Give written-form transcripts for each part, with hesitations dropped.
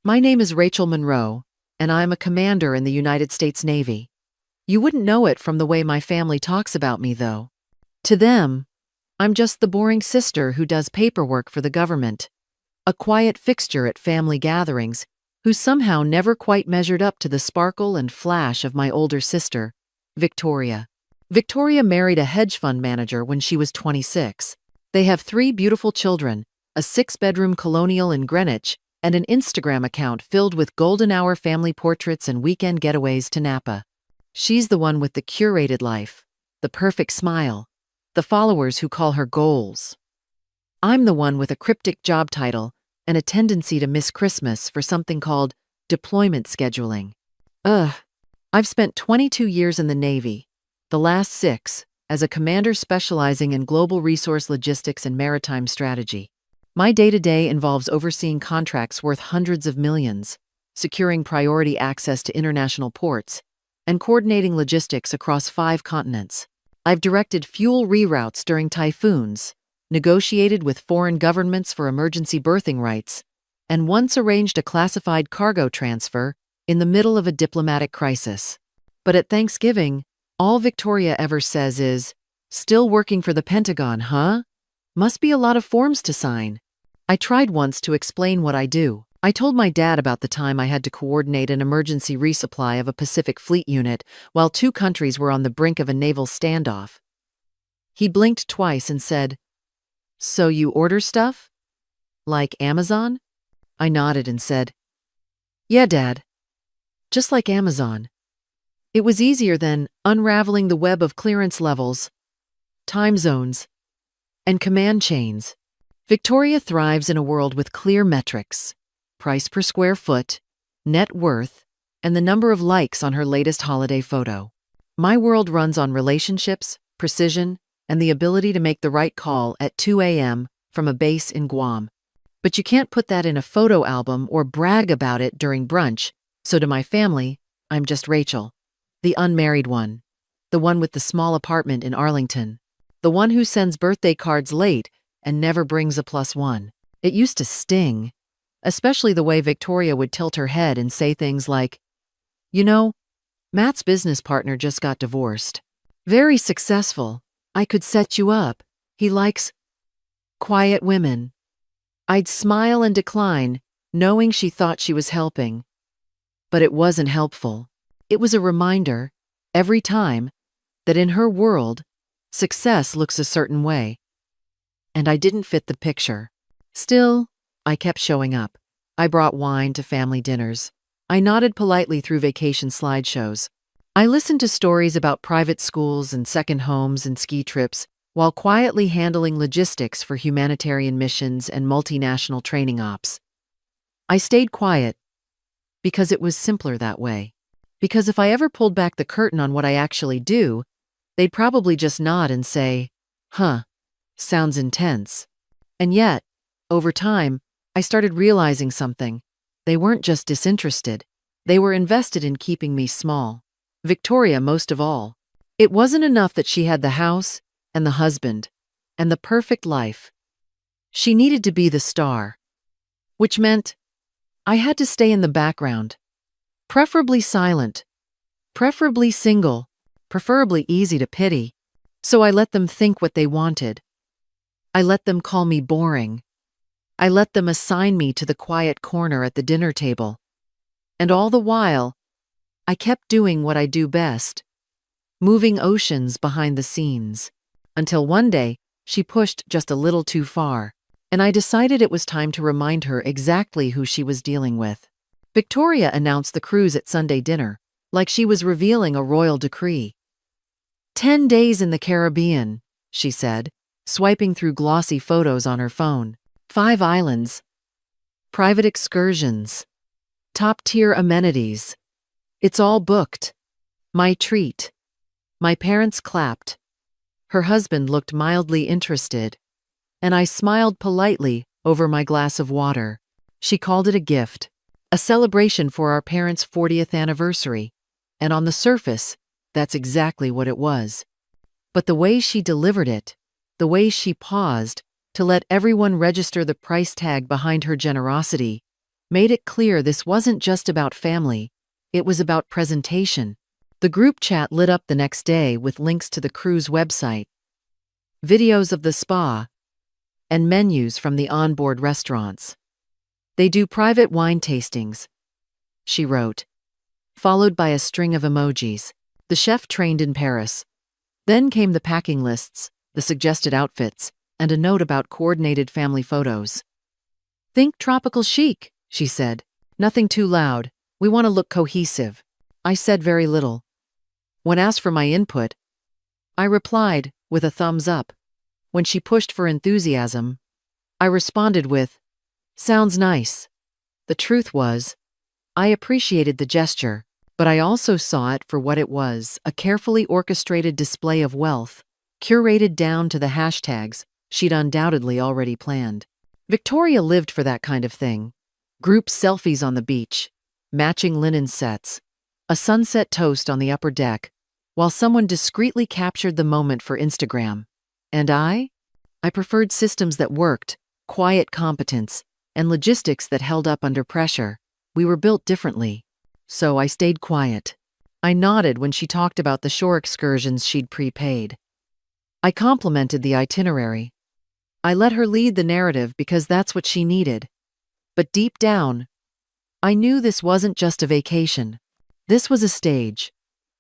My name is Rachel Monroe, and I'm a commander in the United States Navy. You wouldn't know it from the way my family talks about me, though. To them, I'm just the boring sister who does paperwork for the government, a quiet fixture at family gatherings who somehow never quite measured up to the sparkle and flash of my older sister, Victoria. Victoria married a hedge fund manager when she was 26. They have 3 beautiful children, a 6-bedroom colonial in Greenwich, and an Instagram account filled with golden hour family portraits and weekend getaways to Napa. She's the one with the curated life, the perfect smile, the followers who call her goals. I'm the one with a cryptic job title and a tendency to miss Christmas for something called deployment scheduling. I've spent 22 years in the Navy, the last 6 as a commander specializing in global resource logistics and maritime strategy. My day-to-day involves overseeing contracts worth hundreds of millions, securing priority access to international ports, and coordinating logistics across 5 continents. I've directed fuel reroutes during typhoons, negotiated with foreign governments for emergency berthing rights, and once arranged a classified cargo transfer in the middle of a diplomatic crisis. But at Thanksgiving, all Victoria ever says is, "Still working for the Pentagon, huh? Must be a lot of forms to sign." I tried once to explain what I do. I told my dad about the time I had to coordinate an emergency resupply of a Pacific Fleet unit while 2 countries were on the brink of a naval standoff. He blinked twice and said, "So you order stuff? Like Amazon?" I nodded and said, "Yeah, Dad. Just like Amazon." It was easier than unraveling the web of clearance levels, time zones, and command chains. Victoria thrives in a world with clear metrics: price per square foot, net worth, and the number of likes on her latest holiday photo. My world runs on relationships, precision, and the ability to make the right call at 2 a.m. from a base in Guam. But you can't put that in a photo album or brag about it during brunch, so to my family, I'm just Rachel, the unmarried one, the one with the small apartment in Arlington, the one who sends birthday cards late and never brings a +1. It used to sting, especially the way Victoria would tilt her head and say things like, "You know, Matt's business partner just got divorced. Very successful. I could set you up. He likes quiet women." I'd smile and decline, knowing she thought she was helping. But it wasn't helpful. It was a reminder, every time, that in her world, success looks a certain way. And I didn't fit the picture. Still, I kept showing up. I brought wine to family dinners. I nodded politely through vacation slideshows. I listened to stories about private schools and second homes and ski trips while quietly handling logistics for humanitarian missions and multinational training ops. I stayed quiet because it was simpler that way. Because if I ever pulled back the curtain on what I actually do, they'd probably just nod and say, "Huh. Sounds intense." And yet, over time, I started realizing something. They weren't just disinterested. They were invested in keeping me small. Victoria most of all. It wasn't enough that she had the house and the husband and the perfect life. She needed to be the star, which meant I had to stay in the background, preferably silent, preferably single, preferably easy to pity. So I let them think what they wanted. I let them call me boring. I let them assign me to the quiet corner at the dinner table. And all the while, I kept doing what I do best, moving oceans behind the scenes, until one day she pushed just a little too far, and I decided it was time to remind her exactly who she was dealing with. Victoria announced the cruise at Sunday dinner, like she was revealing a royal decree. 10 days in the Caribbean, she said, swiping through glossy photos on her phone. 5 islands, private excursions, top-tier amenities. It's all booked. My treat. My parents clapped. Her husband looked mildly interested, and I smiled politely over my glass of water. She called it a gift, a celebration for our parents' 40th anniversary, and on the surface, that's exactly what it was. But the way she delivered it, the way she paused to let everyone register the price tag behind her generosity, made it clear this wasn't just about family, it was about presentation. The group chat lit up the next day with links to the cruise website, videos of the spa, and menus from the onboard restaurants. They do private wine tastings, she wrote, followed by a string of emojis. The chef trained in Paris. Then came the packing lists, the suggested outfits, and a note about coordinated family photos. Think tropical chic, she said. Nothing too loud. We want to look cohesive. I said very little. When asked for my input, I replied with a thumbs up. When she pushed for enthusiasm, I responded with, "Sounds nice." The truth was, I appreciated the gesture, but I also saw it for what it was, a carefully orchestrated display of wealth, curated down to the hashtags she'd undoubtedly already planned. Victoria lived for that kind of thing. Group selfies on the beach, matching linen sets, a sunset toast on the upper deck, while someone discreetly captured the moment for Instagram. And I preferred systems that worked, quiet competence, and logistics that held up under pressure. We were built differently. So I stayed quiet. I nodded when she talked about the shore excursions she'd prepaid. I complimented the itinerary. I let her lead the narrative because that's what she needed. But deep down, I knew this wasn't just a vacation. This was a stage,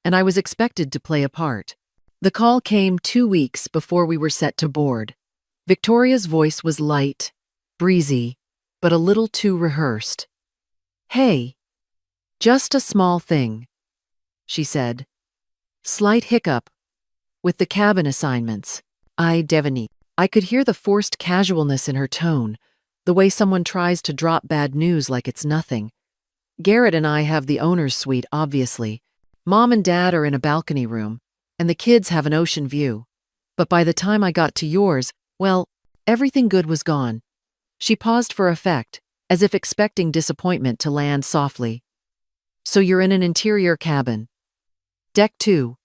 and I was expected to play a part. The call came 2 weeks before we were set to board. Victoria's voice was light, breezy, but a little too rehearsed. "Hey, just a small thing," she said. "Slight hiccup with the cabin assignments. I could hear the forced casualness in her tone, the way someone tries to drop bad news like it's nothing. Garrett and I have the owner's suite, obviously. Mom and Dad are in a balcony room, and the kids have an ocean view. But by the time I got to yours, well, everything good was gone." She paused for effect, as if expecting disappointment to land softly. "So you're in an interior cabin. Deck 2.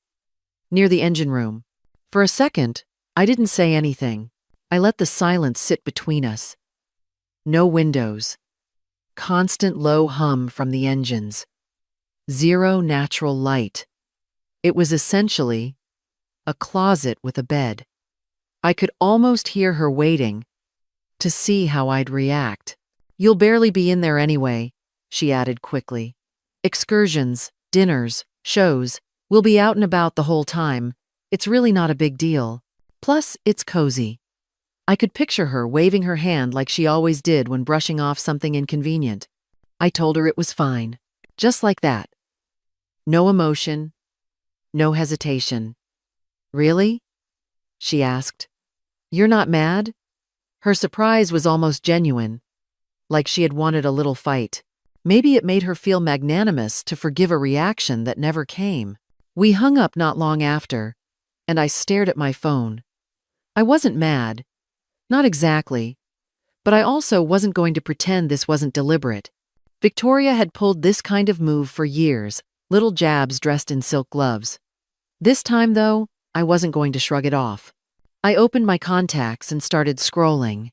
Near the engine room." For a second, I didn't say anything. I let the silence sit between us. No windows. Constant low hum from the engines. Zero natural light. It was essentially a closet with a bed. I could almost hear her waiting to see how I'd react. "You'll barely be in there anyway," she added quickly. "Excursions, dinners, shows, we'll be out and about the whole time. It's really not a big deal. Plus, it's cozy." I could picture her waving her hand like she always did when brushing off something inconvenient. I told her it was fine. Just like that. No emotion, no hesitation. "Really?" she asked. "You're not mad?" Her surprise was almost genuine, like she had wanted a little fight. Maybe it made her feel magnanimous to forgive a reaction that never came. We hung up not long after, and I stared at my phone. I wasn't mad. Not exactly. But I also wasn't going to pretend this wasn't deliberate. Victoria had pulled this kind of move for years, little jabs dressed in silk gloves. This time, though, I wasn't going to shrug it off. I opened my contacts and started scrolling.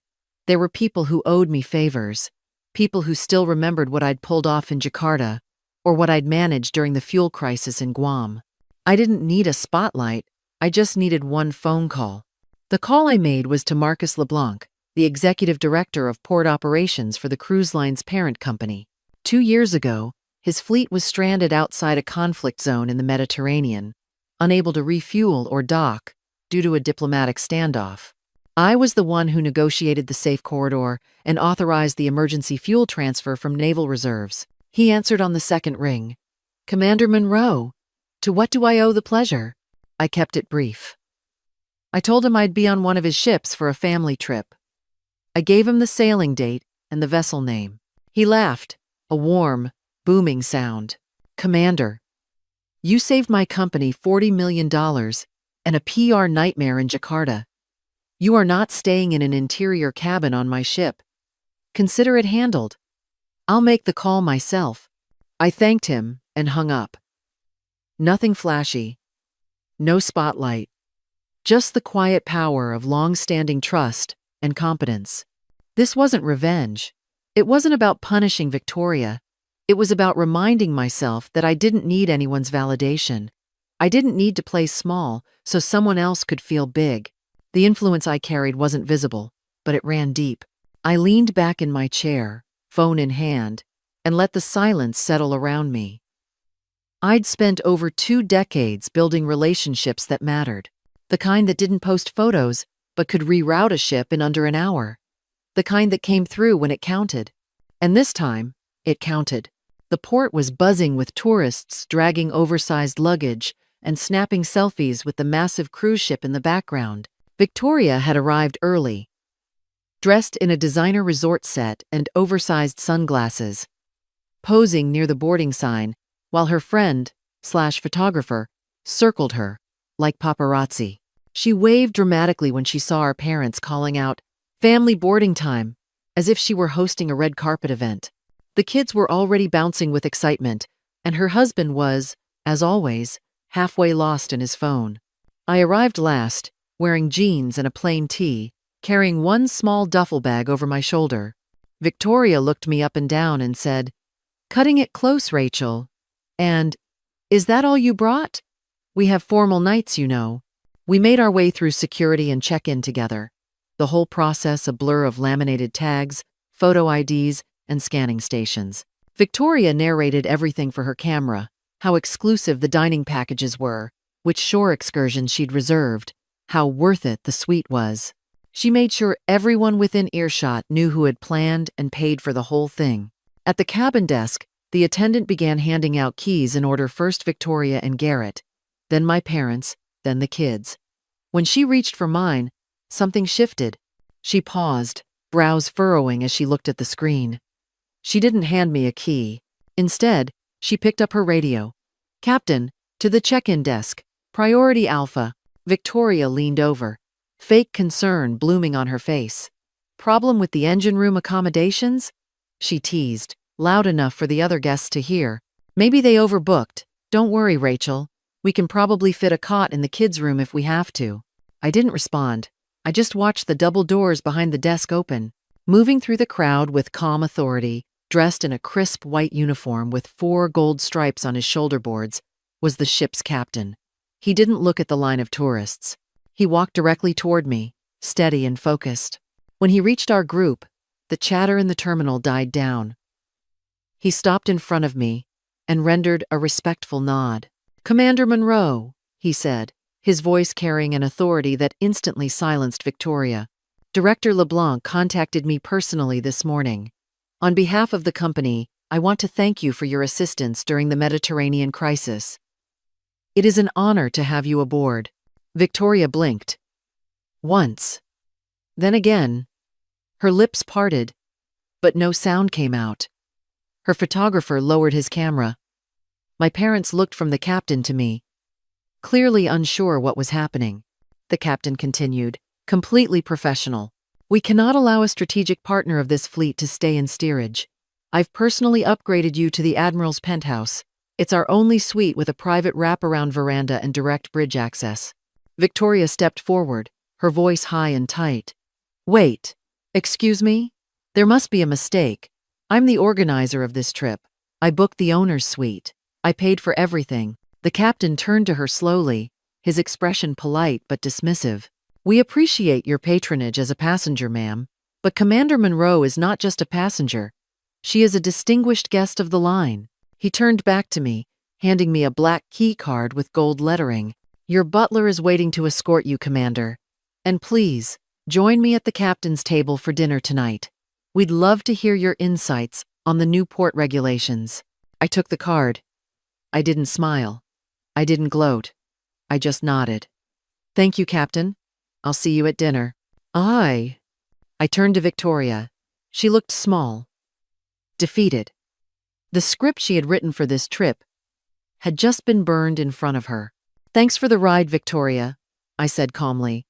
There were people who owed me favors, people who still remembered what I'd pulled off in Jakarta, or what I'd managed during the fuel crisis in Guam. I didn't need a spotlight, I just needed one phone call. The call I made was to Marcus LeBlanc, the executive director of port operations for the cruise line's parent company. 2 years ago, his fleet was stranded outside a conflict zone in the Mediterranean, unable to refuel or dock due to a diplomatic standoff. I was the one who negotiated the safe corridor and authorized the emergency fuel transfer from naval reserves. He answered on the second ring. "Commander Monroe, to what do I owe the pleasure?" I kept it brief. I told him I'd be on one of his ships for a family trip. I gave him the sailing date and the vessel name. He laughed, a warm, booming sound. "Commander, you saved my company $40 million and a PR nightmare in Jakarta. You are not staying in an interior cabin on my ship. Consider it handled. I'll make the call myself." I thanked him and hung up. Nothing flashy. No spotlight. Just the quiet power of long-standing trust and competence. This wasn't revenge. It wasn't about punishing Victoria. It was about reminding myself that I didn't need anyone's validation. I didn't need to play small so someone else could feel big. The influence I carried wasn't visible, but it ran deep. I leaned back in my chair, phone in hand, and let the silence settle around me. I'd spent over 2 decades building relationships that mattered. The kind that didn't post photos, but could reroute a ship in under an hour. The kind that came through when it counted. And this time, it counted. The port was buzzing with tourists dragging oversized luggage and snapping selfies with the massive cruise ship in the background. Victoria had arrived early, dressed in a designer resort set and oversized sunglasses, posing near the boarding sign, while her friend/photographer circled her, like paparazzi. She waved dramatically when she saw our parents calling out, "Family boarding time," as if she were hosting a red carpet event. The kids were already bouncing with excitement, and her husband was, as always, halfway lost in his phone. I arrived last, wearing jeans and a plain tee, carrying one small duffel bag over my shoulder. Victoria looked me up and down and said, "Cutting it close, Rachel." And, "Is that all you brought? We have formal nights, you know." We made our way through security and check-in together. The whole process a blur of laminated tags, photo IDs, and scanning stations. Victoria narrated everything for her camera, how exclusive the dining packages were, which shore excursions she'd reserved, how worth it the suite was. She made sure everyone within earshot knew who had planned and paid for the whole thing. At the cabin desk, the attendant began handing out keys in order: first Victoria and Garrett, then my parents, then the kids. When she reached for mine, something shifted. She paused, brows furrowing as she looked at the screen. She didn't hand me a key. Instead, she picked up her radio. "Captain, to the check-in desk. Priority Alpha." Victoria leaned over, fake concern blooming on her face. "Problem with the engine room accommodations?" she teased, loud enough for the other guests to hear. "Maybe they overbooked. Don't worry, Rachel. We can probably fit a cot in the kids' room if we have to." I didn't respond. I just watched the double doors behind the desk open. Moving through the crowd with calm authority, dressed in a crisp white uniform with 4 gold stripes on his shoulder boards, was the ship's captain. He didn't look at the line of tourists. He walked directly toward me, steady and focused. When he reached our group, the chatter in the terminal died down. He stopped in front of me and rendered a respectful nod. "Commander Monroe," he said, his voice carrying an authority that instantly silenced Victoria. "Director LeBlanc contacted me personally this morning. On behalf of the company, I want to thank you for your assistance during the Mediterranean crisis. It is an honor to have you aboard." Victoria blinked. Once. Then again. Her lips parted, but no sound came out. Her photographer lowered his camera. My parents looked from the captain to me, clearly unsure what was happening. The captain continued, completely professional. "We cannot allow a strategic partner of this fleet to stay in steerage. I've personally upgraded you to the Admiral's penthouse. It's our only suite with a private wraparound veranda and direct bridge access." Victoria stepped forward, her voice high and tight. "Wait, excuse me? There must be a mistake. I'm the organizer of this trip. I booked the owner's suite. I paid for everything." The captain turned to her slowly, his expression polite but dismissive. "We appreciate your patronage as a passenger, ma'am, but Commander Monroe is not just a passenger. She is a distinguished guest of the line." He turned back to me, handing me a black key card with gold lettering. "Your butler is waiting to escort you, Commander. And please, join me at the captain's table for dinner tonight. We'd love to hear your insights on the new port regulations." I took the card. I didn't smile. I didn't gloat. I just nodded. "Thank you, Captain. I'll see you at dinner." I turned to Victoria. She looked small, defeated. The script she had written for this trip had just been burned in front of her. "Thanks for the ride, Victoria," I said calmly.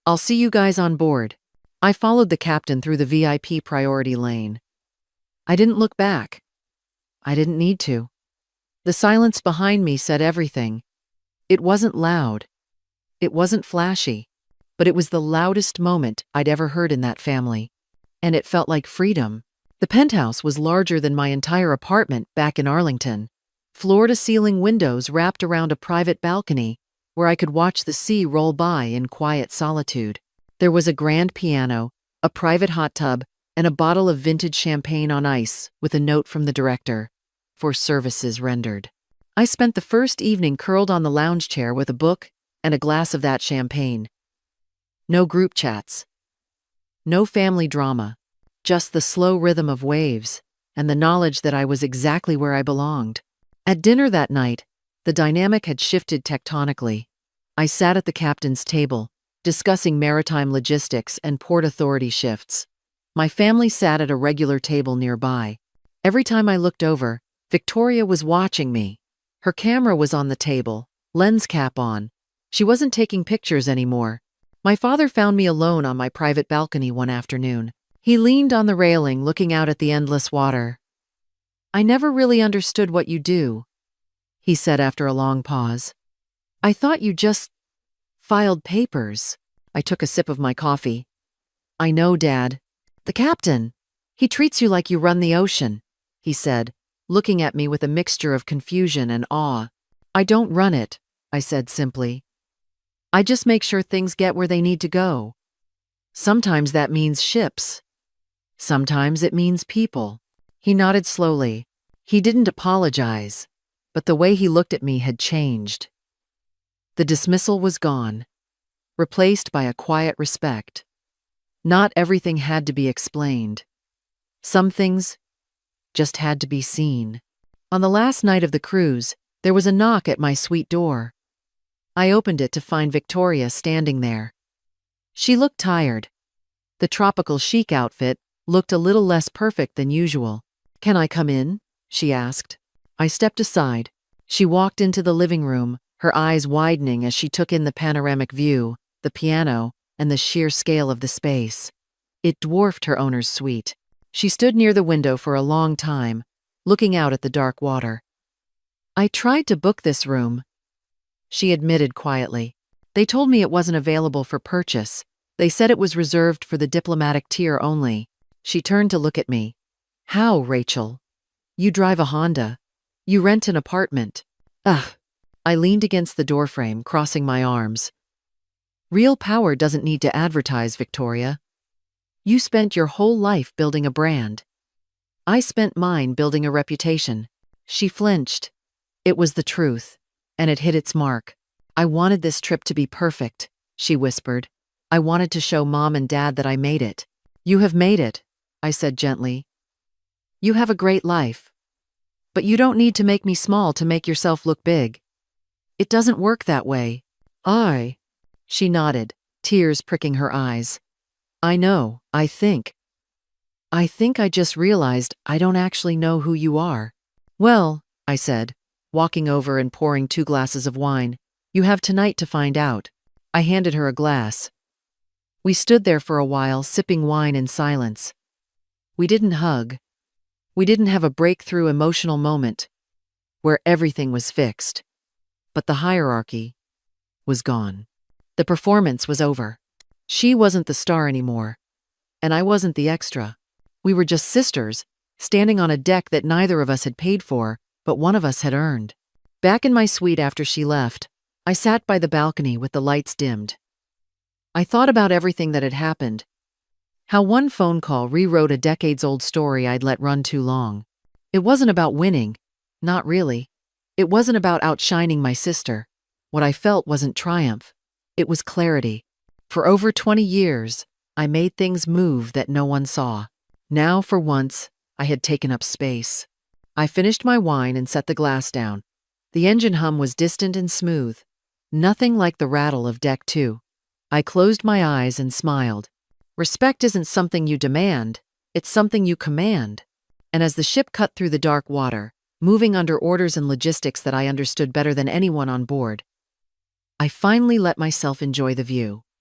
"I'll see you guys on board." I followed the captain through the VIP priority lane. I didn't look back. I didn't need to. The silence behind me said everything. It wasn't loud. It wasn't flashy. But it was the loudest moment I'd ever heard in that family. And it felt like freedom. The penthouse was larger than my entire apartment back in Arlington. Floor-to-ceiling windows wrapped around a private balcony where I could watch the sea roll by in quiet solitude. There was a grand piano, a private hot tub, and a bottle of vintage champagne on ice with a note from the director, for services rendered. I spent the first evening curled on the lounge chair with a book and a glass of that champagne. No group chats. No family drama. Just the slow rhythm of waves and the knowledge that I was exactly where I belonged. At dinner that night, the dynamic had shifted tectonically. I sat at the captain's table, discussing maritime logistics and port authority shifts. My family sat at a regular table nearby. Every time I looked over, Victoria was watching me. Her camera was on the table, lens cap on. She wasn't taking pictures anymore. My father found me alone on my private balcony one afternoon. He leaned on the railing, looking out at the endless water. "I never really understood what you do," he said after a long pause. "I thought you just filed papers." I took a sip of my coffee. "I know, Dad. The captain, he treats you like you run the ocean," he said, looking at me with a mixture of confusion and awe. "I don't run it," I said simply. "I just make sure things get where they need to go. Sometimes that means ships. Sometimes it means people." He nodded slowly. He didn't apologize, but the way he looked at me had changed. The dismissal was gone, replaced by a quiet respect. Not everything had to be explained. Some things just had to be seen. On the last night of the cruise, there was a knock at my suite door. I opened it to find Victoria standing there. She looked tired. The tropical chic outfit looked a little less perfect than usual. "Can I come in?" she asked. I stepped aside. She walked into the living room, her eyes widening as she took in the panoramic view, the piano, and the sheer scale of the space. It dwarfed her owner's suite. She stood near the window for a long time, looking out at the dark water. "I tried to book this room," she admitted quietly. "They told me it wasn't available for purchase. They said it was reserved for the diplomatic tier only." She turned to look at me. "How, Rachel? You drive a Honda. You rent an apartment." Ugh. I leaned against the doorframe, crossing my arms. "Real power doesn't need to advertise, Victoria. You spent your whole life building a brand. I spent mine building a reputation." She flinched. It was the truth, and it hit its mark. "I wanted this trip to be perfect," she whispered. "I wanted to show Mom and Dad that I made it." "You have made it," I said gently. "You have a great life. But you don't need to make me small to make yourself look big. It doesn't work that way." She nodded, tears pricking her eyes. "I know, I think I just realized I don't actually know who you are." "Well," I said, walking over and pouring 2 glasses of wine, "you have tonight to find out." I handed her a glass. We stood there for a while, sipping wine in silence. We didn't hug. We didn't have a breakthrough emotional moment where everything was fixed. But the hierarchy was gone. The performance was over. She wasn't the star anymore, and I wasn't the extra. We were just sisters, standing on a deck that neither of us had paid for, but one of us had earned. Back in my suite after she left, I sat by the balcony with the lights dimmed. I thought about everything that had happened. How one phone call rewrote a decades-old story I'd let run too long. It wasn't about winning. Not really. It wasn't about outshining my sister. What I felt wasn't triumph. It was clarity. For over 20 years, I made things move that no one saw. Now, for once, I had taken up space. I finished my wine and set the glass down. The engine hum was distant and smooth. Nothing like the rattle of Deck 2. I closed my eyes and smiled. Respect isn't something you demand, it's something you command. And as the ship cut through the dark water, moving under orders and logistics that I understood better than anyone on board, I finally let myself enjoy the view.